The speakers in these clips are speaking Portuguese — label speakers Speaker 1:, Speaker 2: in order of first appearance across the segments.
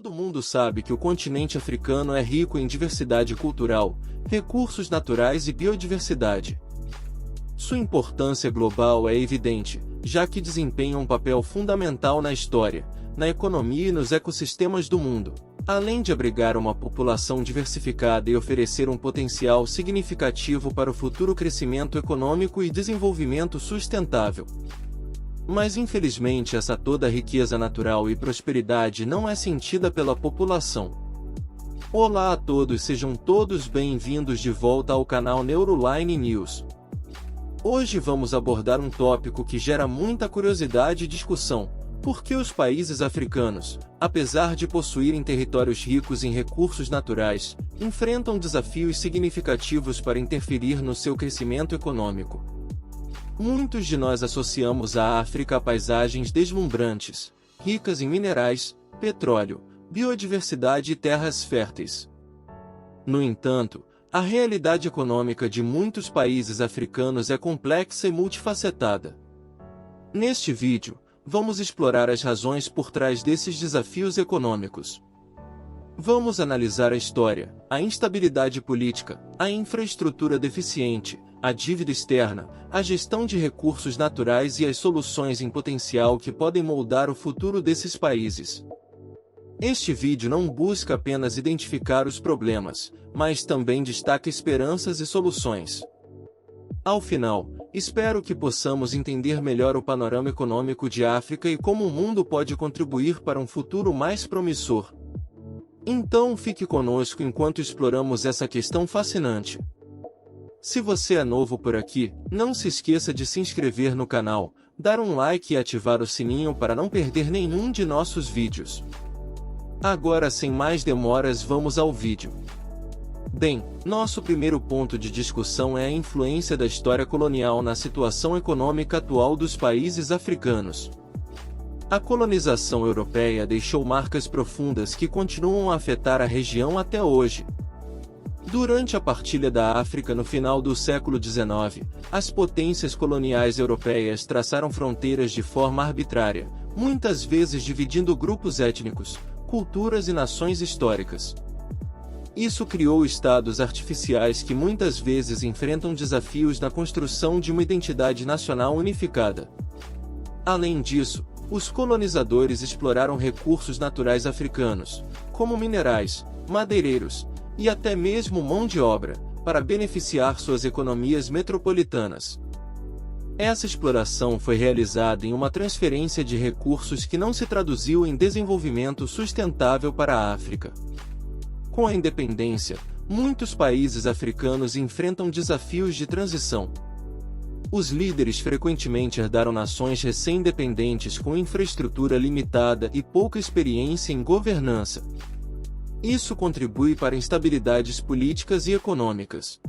Speaker 1: Todo mundo sabe que o continente africano é rico em diversidade cultural, recursos naturais e biodiversidade. Sua importância global é evidente, já que desempenha um papel fundamental na história, na economia e nos ecossistemas do mundo, além de abrigar uma população diversificada e oferecer um potencial significativo para o futuro crescimento econômico e desenvolvimento sustentável. Mas infelizmente essa toda riqueza natural e prosperidade não é sentida pela população. Olá a todos, sejam todos bem-vindos de volta ao canal Neuroline News. Hoje vamos abordar um tópico que gera muita curiosidade e discussão: por que os países africanos, apesar de possuírem territórios ricos em recursos naturais, enfrentam desafios significativos para interferir no seu crescimento econômico? Muitos de nós associamos a África a paisagens deslumbrantes, ricas em minerais, petróleo, biodiversidade e terras férteis. No entanto, a realidade econômica de muitos países africanos é complexa e multifacetada. Neste vídeo, vamos explorar as razões por trás desses desafios econômicos. Vamos analisar a história, a instabilidade política, a infraestrutura deficiente, a dívida externa, a gestão de recursos naturais e as soluções em potencial que podem moldar o futuro desses países. Este vídeo não busca apenas identificar os problemas, mas também destaca esperanças e soluções. Ao final, espero que possamos entender melhor o panorama econômico de África e como o mundo pode contribuir para um futuro mais promissor. Então fique conosco enquanto exploramos essa questão fascinante. Se você é novo por aqui, não se esqueça de se inscrever no canal, dar um like e ativar o sininho para não perder nenhum de nossos vídeos. Agora, sem mais demoras, vamos ao vídeo. Bem, nosso primeiro ponto de discussão é a influência da história colonial na situação econômica atual dos países africanos. A colonização europeia deixou marcas profundas que continuam a afetar a região até hoje. Durante a partilha da África no final do século XIX, as potências coloniais europeias traçaram fronteiras de forma arbitrária, muitas vezes dividindo grupos étnicos, culturas e nações históricas. Isso criou estados artificiais que muitas vezes enfrentam desafios na construção de uma identidade nacional unificada. Além disso, os colonizadores exploraram recursos naturais africanos, como minerais, madeireiros, e até mesmo mão de obra, para beneficiar suas economias metropolitanas. Essa exploração foi realizada em uma transferência de recursos que não se traduziu em desenvolvimento sustentável para a África. Com a independência, muitos países africanos enfrentam desafios de transição. Os líderes frequentemente herdaram nações recém-independentes com infraestrutura limitada e pouca experiência em governança. Isso contribui para instabilidades políticas e econômicas.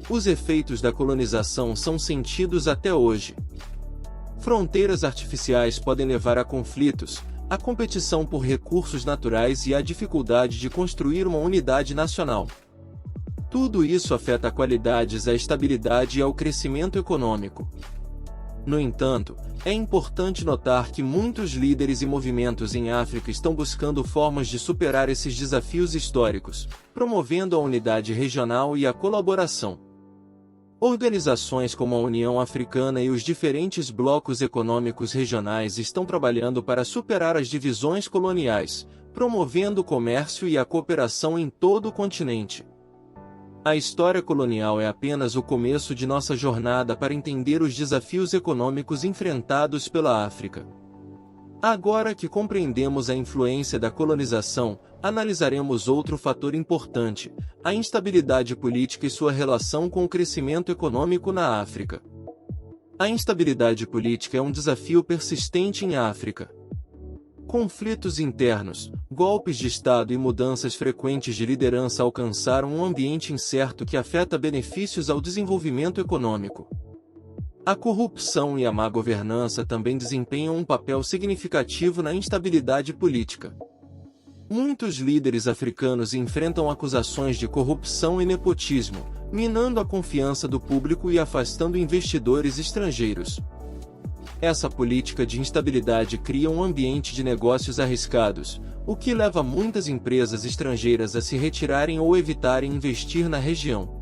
Speaker 1: Os efeitos da colonização são sentidos até hoje. Fronteiras artificiais podem levar a conflitos, a competição por recursos naturais e a dificuldade de construir uma unidade nacional. Tudo isso afeta a qualidade, a estabilidade e ao crescimento econômico. No entanto, é importante notar que muitos líderes e movimentos em África estão buscando formas de superar esses desafios históricos, promovendo a unidade regional e a colaboração. Organizações como a União Africana e os diferentes blocos econômicos regionais estão trabalhando para superar as divisões coloniais, promovendo o comércio e a cooperação em todo o continente. A história colonial é apenas o começo de nossa jornada para entender os desafios econômicos enfrentados pela África. Agora que compreendemos a influência da colonização, analisaremos outro fator importante: a instabilidade política e sua relação com o crescimento econômico na África. A instabilidade política é um desafio persistente em África. Conflitos internos, golpes de Estado e mudanças frequentes de liderança alcançaram um ambiente incerto que afeta benefícios ao desenvolvimento econômico. A corrupção e a má governança também desempenham um papel significativo na instabilidade política. Muitos líderes africanos enfrentam acusações de corrupção e nepotismo, minando a confiança do público e afastando investidores estrangeiros. Essa política de instabilidade cria um ambiente de negócios arriscados, o que leva muitas empresas estrangeiras a se retirarem ou evitarem investir na região.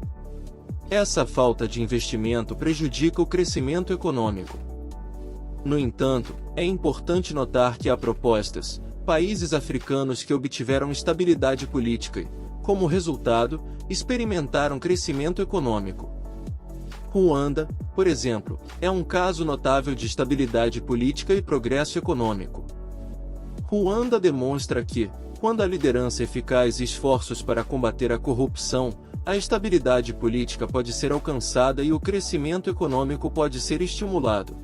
Speaker 1: Essa falta de investimento prejudica o crescimento econômico. No entanto, é importante notar que há propostas, países africanos que obtiveram estabilidade política e, como resultado, experimentaram crescimento econômico. Ruanda, por exemplo, é um caso notável de estabilidade política e progresso econômico. Ruanda demonstra que, quando há liderança eficaz e esforços para combater a corrupção, a estabilidade política pode ser alcançada e o crescimento econômico pode ser estimulado.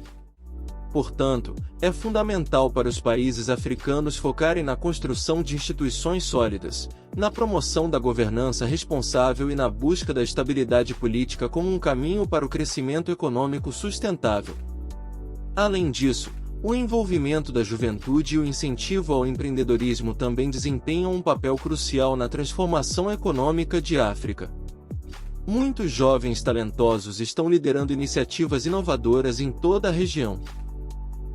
Speaker 1: Portanto, é fundamental para os países africanos focarem na construção de instituições sólidas, na promoção da governança responsável e na busca da estabilidade política como um caminho para o crescimento econômico sustentável. Além disso, o envolvimento da juventude e o incentivo ao empreendedorismo também desempenham um papel crucial na transformação econômica de África. Muitos jovens talentosos estão liderando iniciativas inovadoras em toda a região.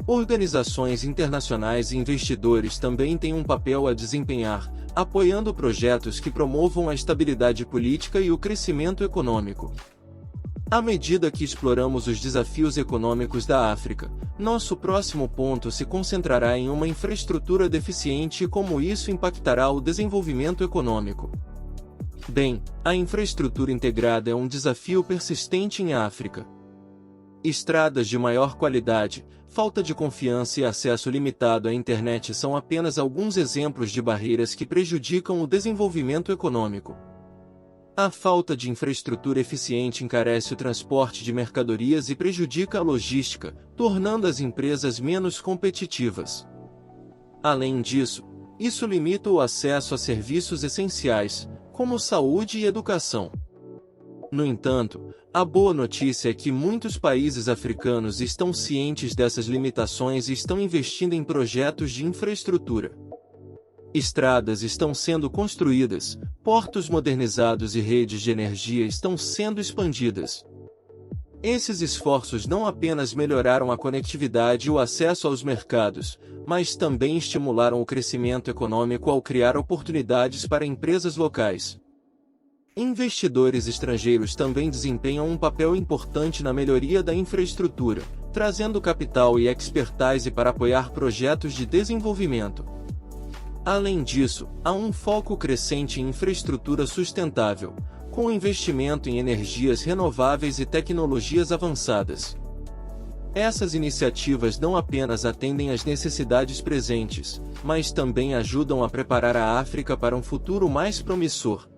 Speaker 1: Organizações internacionais e investidores também têm um papel a desempenhar, apoiando projetos que promovam a estabilidade política e o crescimento econômico. À medida que exploramos os desafios econômicos da África, nosso próximo ponto se concentrará em uma infraestrutura deficiente e como isso impactará o desenvolvimento econômico. Bem, a infraestrutura integrada é um desafio persistente em África. Estradas de maior qualidade, falta de confiança e acesso limitado à internet são apenas alguns exemplos de barreiras que prejudicam o desenvolvimento econômico. A falta de infraestrutura eficiente encarece o transporte de mercadorias e prejudica a logística, tornando as empresas menos competitivas. Além disso, isso limita o acesso a serviços essenciais, como saúde e educação. No entanto, a boa notícia é que muitos países africanos estão cientes dessas limitações e estão investindo em projetos de infraestrutura. Estradas estão sendo construídas, portos modernizados e redes de energia estão sendo expandidas. Esses esforços não apenas melhoraram a conectividade e o acesso aos mercados, mas também estimularam o crescimento econômico ao criar oportunidades para empresas locais. Investidores estrangeiros também desempenham um papel importante na melhoria da infraestrutura, trazendo capital e expertise para apoiar projetos de desenvolvimento. Além disso, há um foco crescente em infraestrutura sustentável, com investimento em energias renováveis e tecnologias avançadas. Essas iniciativas não apenas atendem às necessidades presentes, mas também ajudam a preparar a África para um futuro mais promissor.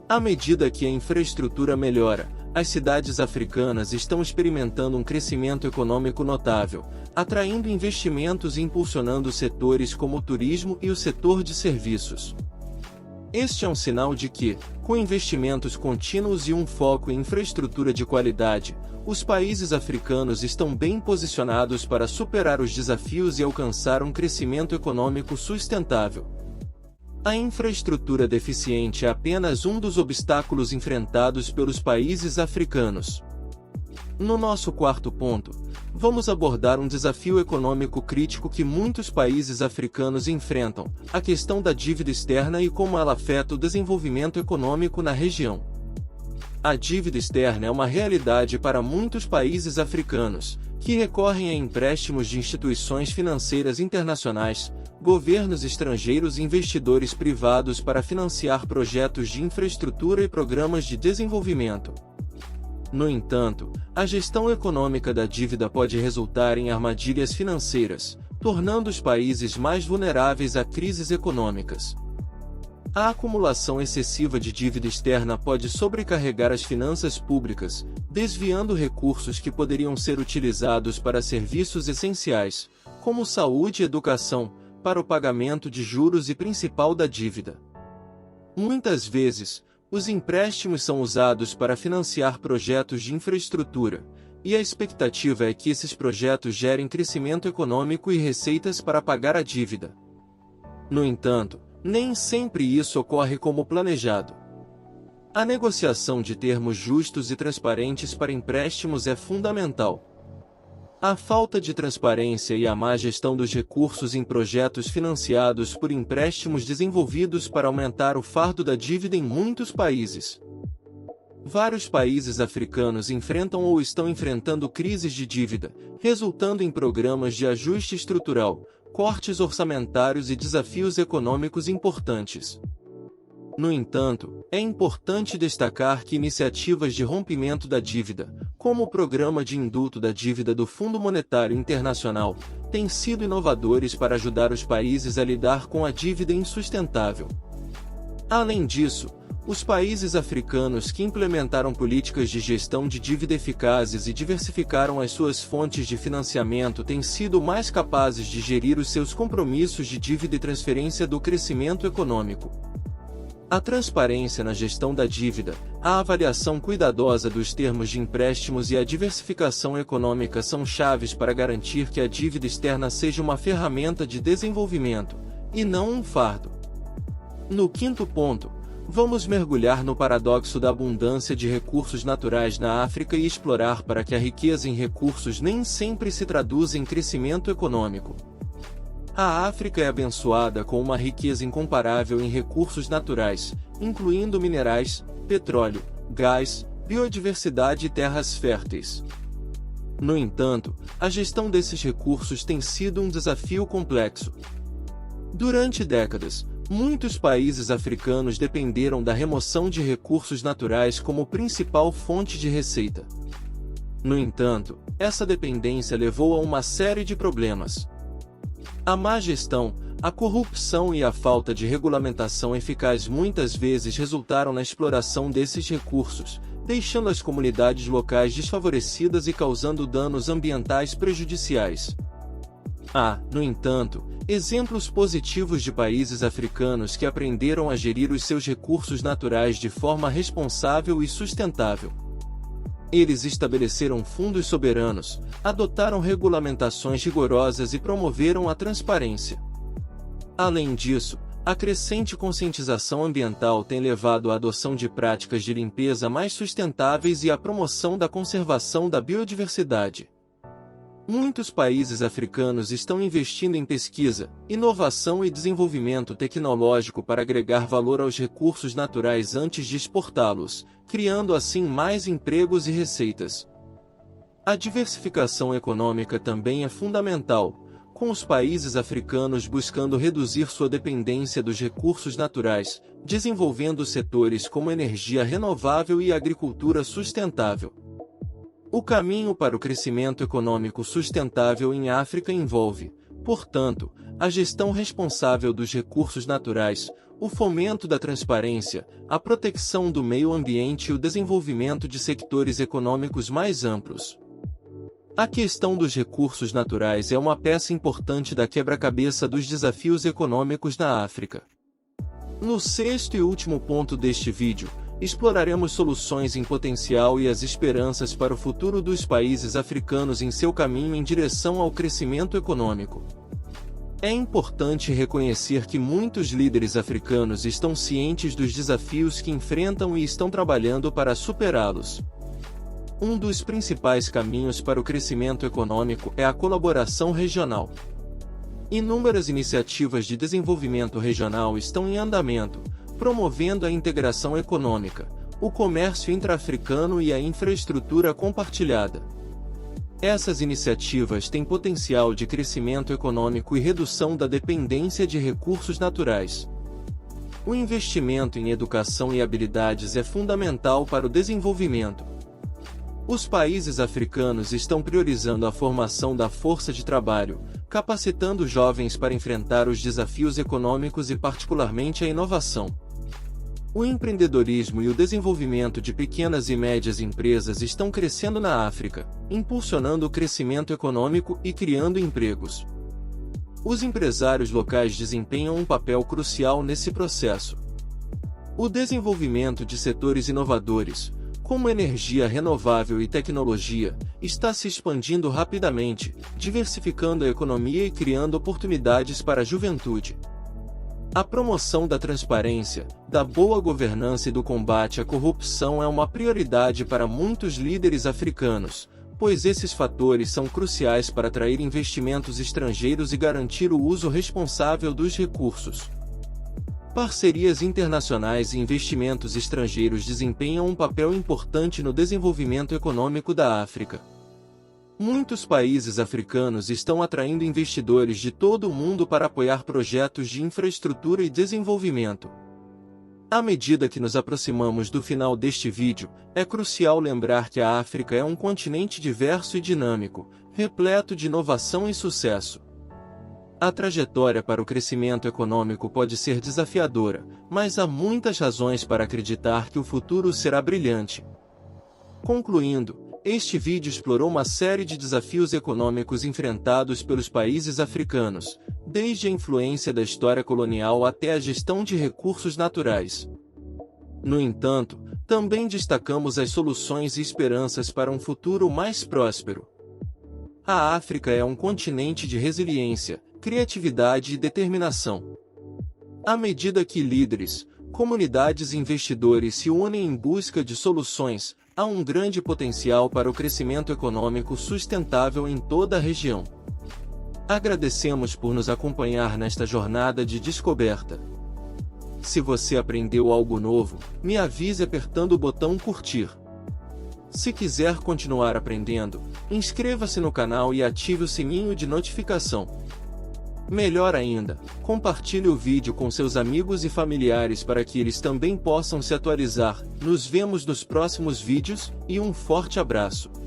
Speaker 1: À medida que a infraestrutura melhora, as cidades africanas estão experimentando um crescimento econômico notável, atraindo investimentos e impulsionando setores como o turismo e o setor de serviços. Este é um sinal de que, com investimentos contínuos e um foco em infraestrutura de qualidade, os países africanos estão bem posicionados para superar os desafios e alcançar um crescimento econômico sustentável. A infraestrutura deficiente é apenas um dos obstáculos enfrentados pelos países africanos. No nosso quarto ponto, vamos abordar um desafio econômico crítico que muitos países africanos enfrentam, a questão da dívida externa e como ela afeta o desenvolvimento econômico na região. A dívida externa é uma realidade para muitos países africanos, que recorrem a empréstimos de instituições financeiras internacionais, governos estrangeiros e investidores privados para financiar projetos de infraestrutura e programas de desenvolvimento. No entanto, a gestão econômica da dívida pode resultar em armadilhas financeiras, tornando os países mais vulneráveis a crises econômicas. A acumulação excessiva de dívida externa pode sobrecarregar as finanças públicas, desviando recursos que poderiam ser utilizados para serviços essenciais, como saúde e educação, para o pagamento de juros e principal da dívida. Muitas vezes, os empréstimos são usados para financiar projetos de infraestrutura, e a expectativa é que esses projetos gerem crescimento econômico e receitas para pagar a dívida. No entanto, nem sempre isso ocorre como planejado. A negociação de termos justos e transparentes para empréstimos é fundamental. A falta de transparência e a má gestão dos recursos em projetos financiados por empréstimos desenvolvidos para aumentar o fardo da dívida em muitos países. Vários países africanos enfrentam ou estão enfrentando crises de dívida, resultando em programas de ajuste estrutural, cortes orçamentários e desafios econômicos importantes. No entanto, é importante destacar que iniciativas de rompimento da dívida, como o Programa de Indulto da Dívida do Fundo Monetário Internacional, têm sido inovadores para ajudar os países a lidar com a dívida insustentável. Além disso, os países africanos que implementaram políticas de gestão de dívida eficazes e diversificaram as suas fontes de financiamento têm sido mais capazes de gerir os seus compromissos de dívida e transferência do crescimento econômico. A transparência na gestão da dívida, a avaliação cuidadosa dos termos de empréstimos e a diversificação econômica são chaves para garantir que a dívida externa seja uma ferramenta de desenvolvimento, e não um fardo. No quinto ponto, vamos mergulhar no paradoxo da abundância de recursos naturais na África e explorar para que a riqueza em recursos nem sempre se traduz em crescimento econômico. A África é abençoada com uma riqueza incomparável em recursos naturais, incluindo minerais, petróleo, gás, biodiversidade e terras férteis. No entanto, a gestão desses recursos tem sido um desafio complexo. Durante décadas, muitos países africanos dependeram da remoção de recursos naturais como principal fonte de receita. No entanto, essa dependência levou a uma série de problemas. A má gestão, a corrupção e a falta de regulamentação eficaz muitas vezes resultaram na exploração desses recursos, deixando as comunidades locais desfavorecidas e causando danos ambientais prejudiciais. Há, no entanto, exemplos positivos de países africanos que aprenderam a gerir os seus recursos naturais de forma responsável e sustentável. Eles estabeleceram fundos soberanos, adotaram regulamentações rigorosas e promoveram a transparência. Além disso, a crescente conscientização ambiental tem levado à adoção de práticas de limpeza mais sustentáveis e à promoção da conservação da biodiversidade. Muitos países africanos estão investindo em pesquisa, inovação e desenvolvimento tecnológico para agregar valor aos recursos naturais antes de exportá-los, criando assim mais empregos e receitas. A diversificação econômica também é fundamental, com os países africanos buscando reduzir sua dependência dos recursos naturais, desenvolvendo setores como energia renovável e agricultura sustentável. O caminho para o crescimento econômico sustentável em África envolve, portanto, a gestão responsável dos recursos naturais, o fomento da transparência, a proteção do meio ambiente e o desenvolvimento de sectores econômicos mais amplos. A questão dos recursos naturais é uma peça importante da quebra-cabeça dos desafios econômicos na África. No sexto e último ponto deste vídeo, exploraremos soluções em potencial e as esperanças para o futuro dos países africanos em seu caminho em direção ao crescimento econômico. É importante reconhecer que muitos líderes africanos estão cientes dos desafios que enfrentam e estão trabalhando para superá-los. Um dos principais caminhos para o crescimento econômico é a colaboração regional. Inúmeras iniciativas de desenvolvimento regional estão em andamento, promovendo a integração econômica, o comércio intra-africano e a infraestrutura compartilhada. Essas iniciativas têm potencial de crescimento econômico e redução da dependência de recursos naturais. O investimento em educação e habilidades é fundamental para o desenvolvimento. Os países africanos estão priorizando a formação da força de trabalho, capacitando jovens para enfrentar os desafios econômicos e particularmente a inovação. O empreendedorismo e o desenvolvimento de pequenas e médias empresas estão crescendo na África, impulsionando o crescimento econômico e criando empregos. Os empresários locais desempenham um papel crucial nesse processo. O desenvolvimento de setores inovadores, como energia renovável e tecnologia, está se expandindo rapidamente, diversificando a economia e criando oportunidades para a juventude. A promoção da transparência, da boa governança e do combate à corrupção é uma prioridade para muitos líderes africanos, pois esses fatores são cruciais para atrair investimentos estrangeiros e garantir o uso responsável dos recursos. Parcerias internacionais e investimentos estrangeiros desempenham um papel importante no desenvolvimento econômico da África. Muitos países africanos estão atraindo investidores de todo o mundo para apoiar projetos de infraestrutura e desenvolvimento. À medida que nos aproximamos do final deste vídeo, é crucial lembrar que a África é um continente diverso e dinâmico, repleto de inovação e sucesso. A trajetória para o crescimento econômico pode ser desafiadora, mas há muitas razões para acreditar que o futuro será brilhante. Concluindo, este vídeo explorou uma série de desafios econômicos enfrentados pelos países africanos, desde a influência da história colonial até a gestão de recursos naturais. No entanto, também destacamos as soluções e esperanças para um futuro mais próspero. A África é um continente de resiliência, criatividade e determinação. À medida que líderes, comunidades e investidores se unem em busca de soluções, há um grande potencial para o crescimento econômico sustentável em toda a região. Agradecemos por nos acompanhar nesta jornada de descoberta. Se você aprendeu algo novo, me avise apertando o botão curtir. Se quiser continuar aprendendo, inscreva-se no canal e ative o sininho de notificação. Melhor ainda, compartilhe o vídeo com seus amigos e familiares para que eles também possam se atualizar. Nos vemos nos próximos vídeos, e um forte abraço!